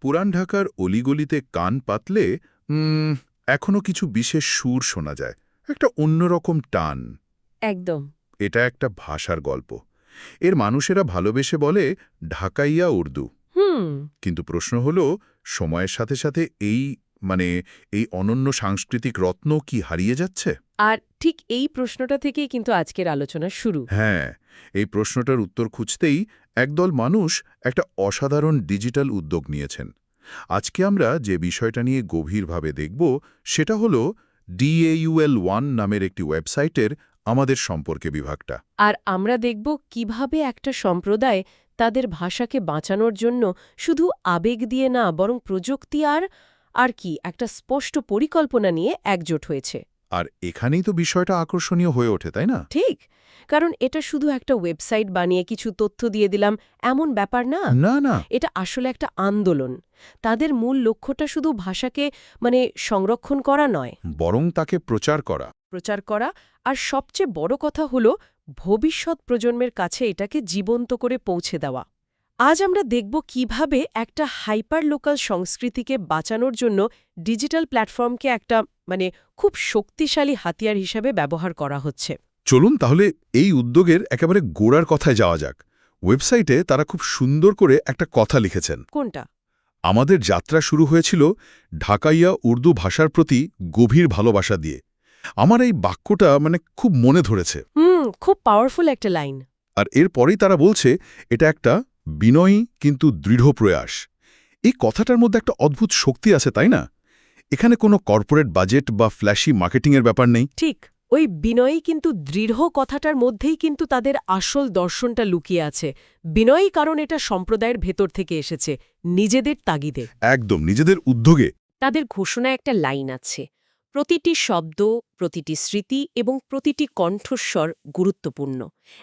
পুরান ঢাকার অলিগলিতে কান পাতলে এখনো কিছু বিশেষ সুর শোনা যায়, একটা অন্যরকম টান। একদম। এটা একটা ভাষার গল্প। এর মানুষেরা ভালোবেসে বলে ঢাকাইয়া উর্দু। হুম। কিন্তু প্রশ্ন হলো, সময়ের সাথে সাথে মানে এই অনন্য সাংস্কৃতিক রত্ন কি হারিয়ে যাচ্ছে? আর ঠিক এই প্রশ্নটা থেকেই কিন্তু আজকের আলোচনা শুরু। হ্যাঁ, এই প্রশ্নটার উত্তর খুঁজতেই একদল মানুষ একটা অসাধারণ ডিজিটাল উদ্যোগ নিয়েছেন। আজকে আমরা যে বিষয়টা নিয়ে গভীরভাবে দেখব সেটা হলো DAUL1 নামের একটি ওয়েবসাইটের আমাদের সম্পর্কে বিভাগটা। আর আমরা দেখব কিভাবে একটা সম্প্রদায় তাদের ভাষাকে বাঁচানোর জন্য শুধু আবেগ দিয়ে না, বরং প্রযুক্তি আর কি একটা স্পষ্ট পরিকল্পনা নিয়ে একজোট হয়েছে। আর এখানেই তো বিষয়টা আকর্ষণীয় হয়ে ওঠে, তাই না? ঠিক, কারণ এটা শুধু একটা ওয়েবসাইট বানিয়ে কিছু তথ্য দিয়ে দিলাম এমন ব্যাপার না। না না। এটা আসলে একটা আন্দোলন। তাদের মূল লক্ষ্যটা শুধু ভাষাকে সংরক্ষণ করা নয়, বরং তাকে প্রচার করা। প্রচার করা, আর সবচেয়ে বড় কথা হলো ভবিষ্যৎ প্রজন্মের কাছে এটাকে জীবন্ত করে পৌঁছে দেওয়া। আজ আমরা দেখব কিভাবে একটা হাইপার লোকাল সংস্কৃতিকে বাঁচানোর জন্য ডিজিটাল প্ল্যাটফর্মকে একটা খুব শক্তিশালী হাতিয়ার হিসেবে ব্যবহার করা হচ্ছে। চলুন তাহলে এই উদ্যোগের একেবারে গোড়ার কথায় যাওয়া যাক। ওয়েবসাইটে তারা খুব সুন্দর করে একটা কথা লিখেছেন। কোনটা? আমাদের যাত্রা শুরু হয়েছিল ঢাকাইয়া উর্দু ভাষার প্রতি গভীর ভালোবাসা দিয়ে। আমার এই বাক্যটা খুব মনে ধরেছে। খুব পাওয়ারফুল একটা লাইন। আর এরপরেই তারা বলছে এটা একটা বিনয়ী কিন্তু দৃঢ় প্রয়াস। এই কথাটার মধ্যে একটা অদ্ভুত শক্তি আছে, তাই না? এখানে কোনো কর্পোরেট বাজেট বা ফ্ল্যাশি মার্কেটিংয়ের ব্যাপার নেই। ঠিক, ওই বিনয়ী কিন্তু দৃঢ় কথাটার মধ্যেই কিন্তু তাদের আসল দর্শনটা লুকিয়ে আছে। বিনয়ী কারণ এটা সম্প্রদায়ের ভেতর থেকে এসেছে, নিজেদের তাগিদে, একদম নিজেদের উদ্যোগে। তাদের ঘোষণায় একটা লাইন আছে, প্রতিটি শব্দ, প্রতিটি স্মৃতি এবং প্রতিটি কণ্ঠস্বর গুরুত্বপূর্ণ।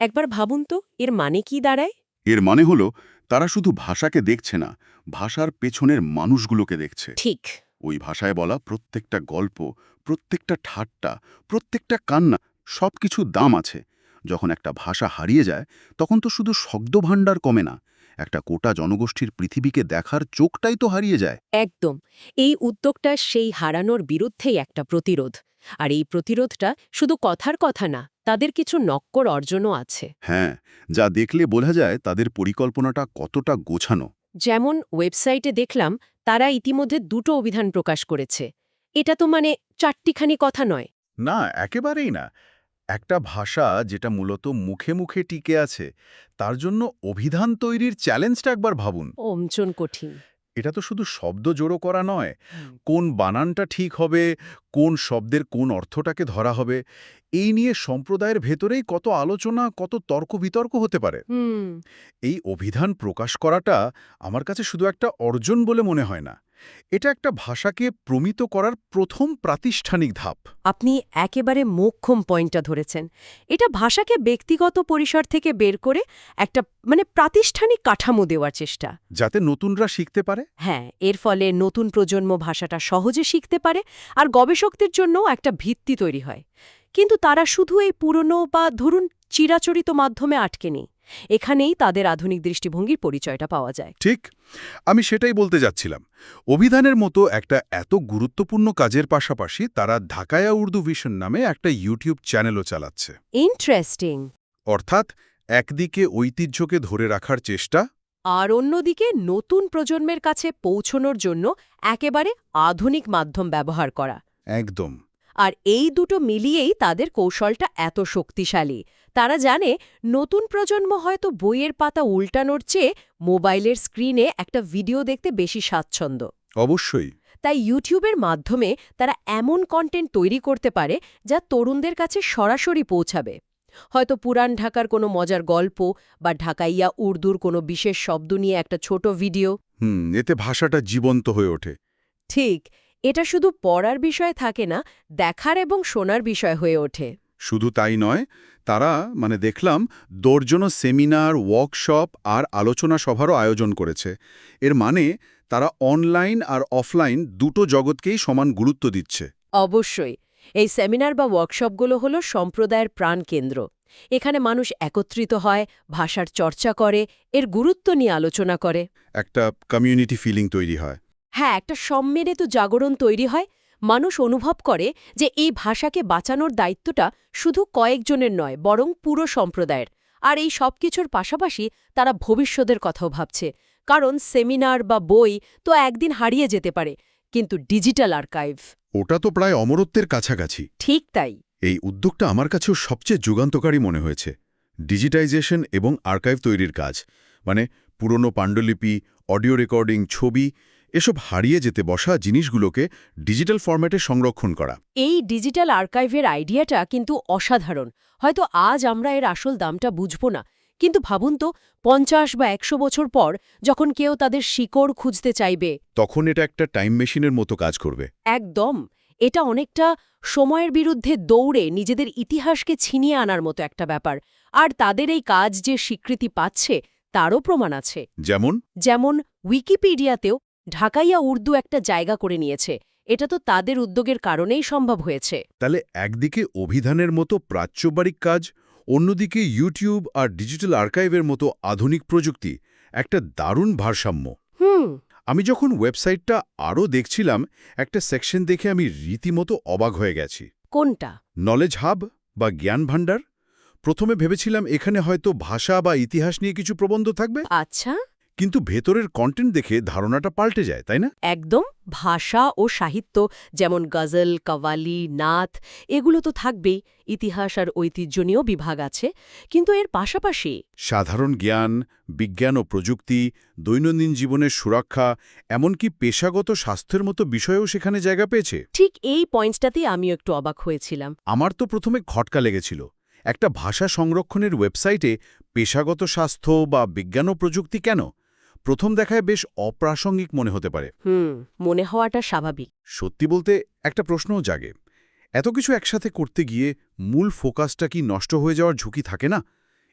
একবার ভাবুন তো, এর মানে কি দাঁড়ায়? এর মানে হলো তারা শুধু ভাষাকে দেখছে না, ভাষার পেছনের মানুষগুলোকে দেখছে। ঠিক। ওই ভাষায় বলা প্রত্যেকটা গল্প, প্রত্যেকটা ঠাট্টা, প্রত্যেকটা কান্না, সবকিছু দাম আছে। যখন একটা ভাষা হারিয়ে যায় তখন তো শুধু শব্দভাণ্ডার কমে না, একটা গোটা জনগোষ্ঠীর পৃথিবীকে দেখার চোখটাই তো হারিয়ে যায়। একদম। এই উদ্যোগটা সেই হারানোর বিরুদ্ধেই একটা প্রতিরোধ। আর এই প্রতিরোধটা শুধু কথার কথা না, তাদের কিছু নক্কর অর্জনও আছে। হ্যাঁ, যা দেখলে বোঝা যায় তাদের পরিকল্পনাটা কতটা গোছানো। যেমন ওয়েবসাইটে দেখলাম তারা ইতিমধ্যে 2টো অভিধান প্রকাশ করেছে। এটা তো চারটিখানি কথা নয়। না, একেবারেই না। একটা ভাষা যেটা মূলত মুখে মুখে টিকে আছে, তার জন্য অভিধান তৈরির চ্যালেঞ্জটা একবার ভাবুন। অমচন কঠিন। এটা তো শুধু শব্দ জোড়ো করা নয়, কোন বানানটা ঠিক হবে, কোন শব্দের কোন অর্থটাকে ধরা হবে, এই নিয়ে সম্প্রদায়ের ভেতরেই কত আলোচনা, কত তর্ক-বিতর্ক হতে পারে। হুম। এই অভিধান প্রকাশ করাটা আমার কাছে শুধু একটা অর্জন বলে মনে হয় না। এটা একটা ভাষাকে প্রমিত করার প্রথম প্রাতিষ্ঠানিক ধাপ। আপনি একেবারে মোক্ষম পয়েন্টটা ধরেছেন। এটা ভাষাকে ব্যক্তিগত পরিসর থেকে বের করে একটা প্রাতিষ্ঠানিক কাঠামো দেওয়ার চেষ্টা। যাতে নতুনরা শিখতে পারে। হ্যাঁ, এর ফলে নতুন প্রজন্ম ভাষাটা সহজে শিখতে পারে আর গবেষকদের জন্যও একটা ভিত্তি তৈরি হয়। কিন্তু তারা শুধু এই পুরনো বা ধরুন চিরাচরিত মাধ্যমে আটকে নেই। এখানেই তাদের আধুনিক দৃষ্টিভঙ্গির পরিচয়টা পাওয়া যায়। ঠিক, আমি সেটাই বলতে যাচ্ছিলাম। অভিধানের মতো একটা এত গুরুত্বপূর্ণ কাজের পাশাপাশি তারা ঢাকায়া উর্দু ভিশন নামে একটা ইউটিউব চ্যানেলও চালাচ্ছে। ইন্টারেস্টিং। অর্থাৎ একদিকে ঐতিহ্যকে ধরে রাখার চেষ্টা, আর অন্যদিকে নতুন প্রজন্মের কাছে পৌঁছনোর জন্য একেবারে আধুনিক মাধ্যম ব্যবহার করা। একদম। আর এই দুটো মিলিয়েই তাদের কৌশলটা এত শক্তিশালী। তারা জানে নতুন প্রজন্ম হয়তো বইয়ের পাতা উল্টানোর চেয়ে মোবাইলের স্ক্রিনে একটা ভিডিও দেখতে বেশি স্বাচ্ছন্দ্য। অবশ্যই। তাই ইউটিউবের মাধ্যমে তারা এমন কন্টেন্ট তৈরি করতে পারে যা তরুণদের কাছে সরাসরি পৌঁছাবে। হয়তো পুরান ঢাকার কোনো মজার গল্প বা ঢাকাইয়া উর্দুর কোনো বিশেষ শব্দ নিয়ে একটা ছোট ভিডিও। এতে ভাষাটা জীবন্ত হয়ে ওঠে। ঠিক, এটা শুধু পড়ার বিষয় থাকে না, দেখার এবং শোনার বিষয় হয়ে ওঠে। শুধু তাই নয়, তারা দেখলাম দর্জনও সেমিনার, ওয়ার্কশপ আর আলোচনা সভারও আয়োজন করেছে। এর মানে তারা অনলাইন আর অফলাইন দুটো জগৎকেই সমান গুরুত্ব দিচ্ছে। অবশ্যই। এই সেমিনার বা ওয়ার্কশপগুলো হলো সম্প্রদায়ের প্রাণকেন্দ্র। এখানে মানুষ একত্রিত হয়, ভাষার চর্চা করে, এর গুরুত্ব নিয়ে আলোচনা করে। একটা কমিউনিটি ফিলিং তৈরি হয়। হ্যাঁ, একটা সম্মিলিত জাগরণ তৈরি হয়। মানুষ অনুভব করে যে এই ভাষাকে বাঁচানোর দায়িত্বটা শুধু কয়েকজনের নয়, বরং পুরো সম্প্রদায়ের। আর এই সব কিছুর পাশাপাশি তারা ভবিষ্যতের কথাও ভাবছে, কারণ সেমিনার বা বই তো একদিন হারিয়ে যেতে পারে, কিন্তু ডিজিটাল আর্কাইভ ওটা তো প্রায় অমরত্বের কাছাকাছি। ঠিক তাই। এই উদ্যোগটা আমার কাছেও সবচেয়ে যুগান্তকারী মনে হয়েছে। ডিজিটাইজেশন এবং আর্কাইভ তৈরির কাজ, মানে পুরনো পাণ্ডুলিপি, অডিও রেকর্ডিং, ছবি, এসব হারিয়ে যেতে বসা জিনিসগুলোকে ডিজিটাল ফরম্যাটে সংরক্ষণ করা। এই ডিজিটাল আর্কাইভের আইডিয়াটা কিন্তু অসাধারণ। হয়তো আজ আমরা এর আসল দামটা বুঝব না, কিন্তু ভাবুন তো ৫০ বা ১০০ বছর পর যখন কেউ তাদের শিকড় খুঁজতে চাইবে, তখন এটা একটা টাইম মেশিনের মতো কাজ করবে। একদম। এটা অনেকটা সময়ের বিরুদ্ধে দৌড়ে নিজেদের ইতিহাসকে ছিনিয়ে আনার মতো একটা ব্যাপার। আর তাদের এই কাজ যে স্বীকৃতি পাচ্ছে তারও প্রমাণ আছে। যেমন উইকিপিডিয়াতেও ঢাকাইয়া উর্দু একটা জায়গা করে নিয়েছে। এটা তো তাদের উদ্যোগের কারণেই সম্ভব হয়েছে। তাহলে একদিকে অভিধানের মতো প্রাচ্যবারিক কাজ, অন্যদিকে ইউটিউব আর ডিজিটাল আর্কাইভের মতো আধুনিক প্রযুক্তি, একটা দারুণ ভারসাম্য। আমি যখন ওয়েবসাইটটা আরও দেখছিলাম, একটা সেকশন দেখে আমি রীতিমতো অবাক হয়ে গেছি। কোনটা? নলেজ হাব বা জ্ঞান ভাণ্ডার। প্রথমে ভেবেছিলাম এখানে হয়তো ভাষা বা ইতিহাস নিয়ে কিছু প্রবন্ধ থাকবে, আচ্ছা। কিন্তু ভেতরের কন্টেন্ট দেখে ধারণাটা পাল্টে যায়, তাই না? একদম। ভাষা ও সাহিত্য, যেমন গজল, কাওয়ালি, নাথ, এগুলো তো থাকবেই। ইতিহাস আর ঐতিহ্য নিয়েও বিভাগ আছে, কিন্তু এর পাশাপাশি সাধারণ জ্ঞান, বিজ্ঞান ও প্রযুক্তি, দৈনন্দিন জীবনের সুরক্ষা, এমনকি পেশাগত স্বাস্থ্যের মতো বিষয়েও সেখানে জায়গা পেয়েছে। ঠিক এই পয়েন্টসটাতেই আমিও একটু অবাক হয়েছিলাম। আমার তো প্রথমে খটকা লেগেছিল, একটা ভাষা সংরক্ষণের ওয়েবসাইটে পেশাগত স্বাস্থ্য বা বিজ্ঞান ও প্রযুক্তি কেন? প্রথম দেখায় বেশ অপ্রাসঙ্গিক মনে হতে পারে। মনে হওয়াটা স্বাভাবিক। সত্যি বলতে একটা প্রশ্নও জাগে, এত কিছু একসাথে করতে গিয়ে মূল ফোকাসটা কি নষ্ট হয়ে যাওয়ার ঝুঁকি থাকে না?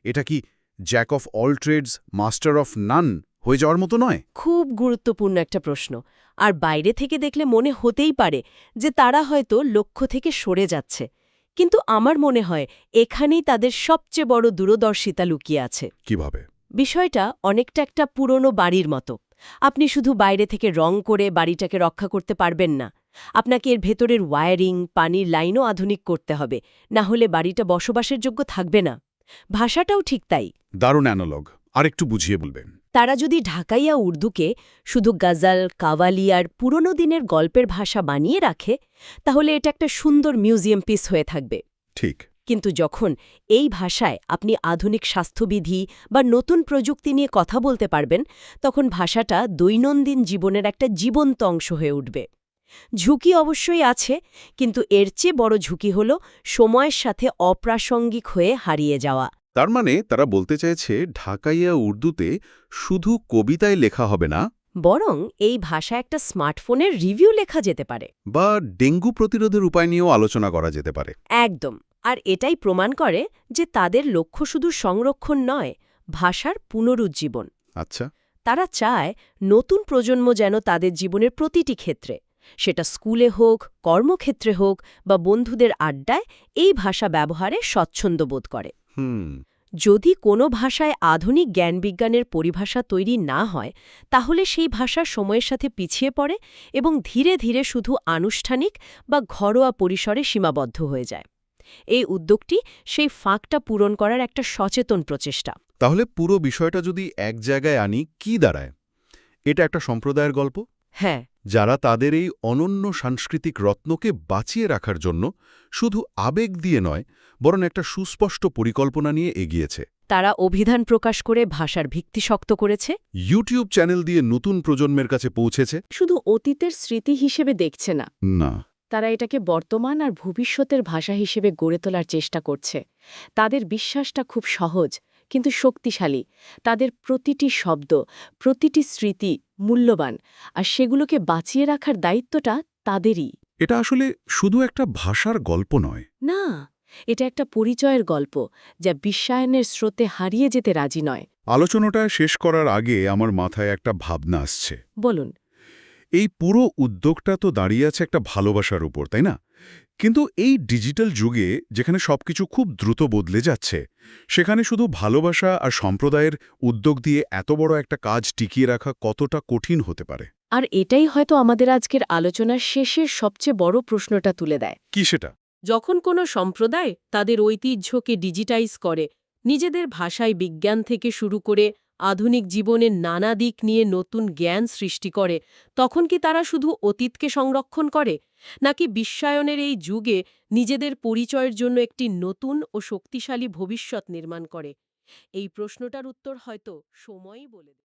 এটা কি jack of all trades master of none হয়ে যাওয়ার মতো নয়? খুব গুরুত্বপূর্ণ একটা প্রশ্ন। আর বাইরে থেকে দেখলে মনে হতেই পারে যে তারা হয়তো লক্ষ্য থেকে সরে যাচ্ছে, কিন্তু আমার মনে হয় এখানেই তাদের সবচেয়ে বড় দূরদর্শিতা লুকিয়ে আছে। কিভাবে? বিষয়টা অনেকটা একটা পুরনো বাড়ির মতো। আপনি শুধু বাইরে থেকে রং করে বাড়িটাকে রক্ষা করতে পারবেন না। আপনাকে এর ভেতরের ওয়্যারিং, পানির লাইনও আধুনিক করতে হবে, না হলে বাড়িটা বসবাসের যোগ্য থাকবে না। ভাষাটাও ঠিক তাই। দারুণ অ্যানালগ, আর একটু বুঝিয়ে বলবেন। তারা যদি ঢাকাইয়া উর্দুকে শুধু গজল, কাওয়ালি আর পুরনো দিনের গল্পের ভাষা বানিয়ে রাখে, তাহলে এটা একটা সুন্দর মিউজিয়াম পিস হয়ে থাকবে। ঠিক। কিন্তু যখন এই ভাষায় আপনি আধুনিক স্বাস্থ্যবিধি বা নতুন প্রযুক্তি নিয়ে কথা বলতে পারবেন, তখন ভাষাটা দৈনন্দিন জীবনের একটা জীবন্ত অংশ হয়ে উঠবে। ঝুঁকি অবশ্যই আছে, কিন্তু এর চেয়ে বড় ঝুঁকি হল সময়ের সাথে অপ্রাসঙ্গিক হয়ে হারিয়ে যাওয়া। তার মানে তারা বলতে চাইছে ঢাকাইয়া উর্দুতে শুধু কবিতায় লেখা হবে না, বরং এই ভাষা একটা স্মার্টফোনের রিভিউ লেখা যেতে পারে, বা ডেঙ্গু প্রতিরোধের উপায় নিয়েও আলোচনা করা যেতে পারে। একদম। আর এটাই প্রমাণ করে যে তাদের লক্ষ্য শুধু সংরক্ষণ নয়, ভাষার পুনরুজ্জীবন। আচ্ছা। তারা চায় নতুন প্রজন্ম যেন তাদের জীবনের প্রতিটি ক্ষেত্রে, সেটা স্কুলে হোক, কর্মক্ষেত্রে হোক বা বন্ধুদের আড্ডায়, এই ভাষা ব্যবহারে স্বচ্ছন্দ বোধ করে। যদি কোনো ভাষায় আধুনিক জ্ঞানবিজ্ঞানের পরিভাষা তৈরি না হয়, তাহলে সেই ভাষা সময়ের সাথে পিছিয়ে পড়ে এবং ধীরে ধীরে শুধু আনুষ্ঠানিক বা ঘরোয়া পরিসরে সীমাবদ্ধ হয়ে যায়। এই উদ্যোগটি সেই ফাঁকটা পূরণ করার একটা সচেতন প্রচেষ্টা। তাহলে পুরো বিষয়টা যদি এক জায়গায় আনি, কি দাঁড়ায়? এটা একটা সম্প্রদায়ের গল্প, হ্যাঁ, যারা তাদের এই অনন্য সাংস্কৃতিক রত্নকে বাঁচিয়ে রাখার জন্য শুধু আবেগ দিয়ে নয়, বরং একটা সুস্পষ্ট পরিকল্পনা নিয়ে এগিয়েছে। তারা অভিধান প্রকাশ করে ভাষার ভিত্তি শক্ত করেছে, ইউটিউব চ্যানেল দিয়ে নতুন প্রজন্মের কাছে পৌঁছেছে। শুধু অতীতের স্মৃতি হিসেবে দেখছে না, না, তারা এটাকে বর্তমান আর ভবিষ্যতের ভাষা হিসেবে গড়ে তোলার চেষ্টা করছে। তাদের বিশ্বাসটা খুব সহজ কিন্তু শক্তিশালী। তাদের প্রতিটি শব্দ, প্রতিটি স্মৃতি মূল্যবান, আর সেগুলোকে বাঁচিয়ে রাখার দায়িত্বটা তাদেরই। এটা আসলে শুধু একটা ভাষার গল্প নয়। না, এটা একটা পরিচয়ের গল্প, যা বিশ্বায়নের স্রোতে হারিয়ে যেতে রাজি নয়। আলোচনাটা শেষ করার আগে আমার মাথায় একটা ভাবনা আসছে। বলুন। এই পুরো উদ্যোগটা তো দাঁড়িয়ে আছে একটা ভালোবাসার উপর, তাই না? কিন্তু এই ডিজিটাল যুগে যেখানে সবকিছু খুব দ্রুত বদলে যাচ্ছে, সেখানে শুধু ভালোবাসা আর সম্প্রদায়ের উদ্যোগ দিয়ে এত বড় একটা কাজ টিকিয়ে রাখা কতটা কঠিন হতে পারে? আর এটাই হয়তো আমাদের আজকের আলোচনার শেষের সবচেয়ে বড় প্রশ্নটা তুলে দেয়। কি সেটা? যখন কোনো সম্প্রদায় তাদের ঐতিহ্যকে ডিজিটাইজ করে, নিজেদের ভাষায় বিজ্ঞান থেকে শুরু করে আধুনিক জীবনের নানা দিক নিয়ে নতুন জ্ঞান সৃষ্টি করে, তখন কি তারা শুধু অতীতকে সংরক্ষণ করে, নাকি বিশ্বায়নের এই যুগে নিজেদের পরিচয়ের জন্য একটি নতুন ও শক্তিশালী ভবিষ্যৎ নির্মাণ করে? এই প্রশ্নটার উত্তর হয়তো সময়ই বলে দেবে।